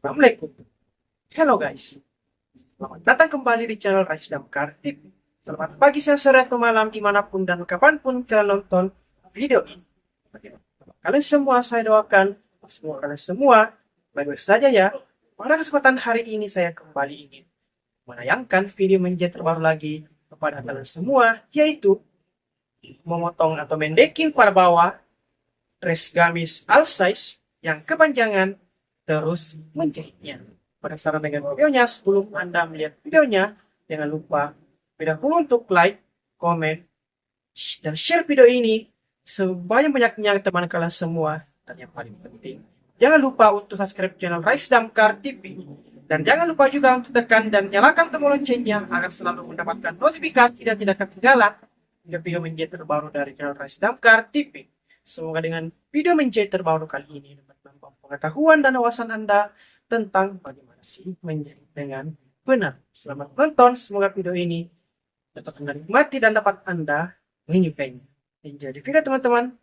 Assalamualaikum. Hello guys. Selamat datang kembali di channel Ngejahitnya TV. Selamat pagi, siang, sore, atau malam dimanapun dan kapanpun kalian nonton video ini. Kalian semua saya doakan semoga kalian semua baik-baik saja ya. Pada kesempatan hari ini saya kembali ingin menayangkan video menjahit terbaru lagi kepada kalian semua, yaitu Memotong atau Mendekin pada bawah Terus Gamis Allsize yang kepanjangan Terus Menjahitnya. Penasaran dengan videonya? Sebelum Anda melihat videonya, jangan lupa dahulu untuk like, komen, dan share video ini sebanyak-banyaknya teman kalian semua. Dan yang paling penting, jangan lupa untuk subscribe channel Ngejahitnya TV. Dan jangan lupa juga untuk tekan dan nyalakan tombol loncengnya agar selalu mendapatkan notifikasi dan tidak ketinggalan video menjahit terbaru dari channel Ngejahitnya TV. Semoga dengan video menjahit terbaru kali ini dapat menambah pengetahuan dan wawasan Anda tentang bagaimana sih menjahit dengan benar. Selamat menonton, semoga video ini dapat Anda nikmati dan dapat Anda menyukainya. Enjoy the video teman-teman.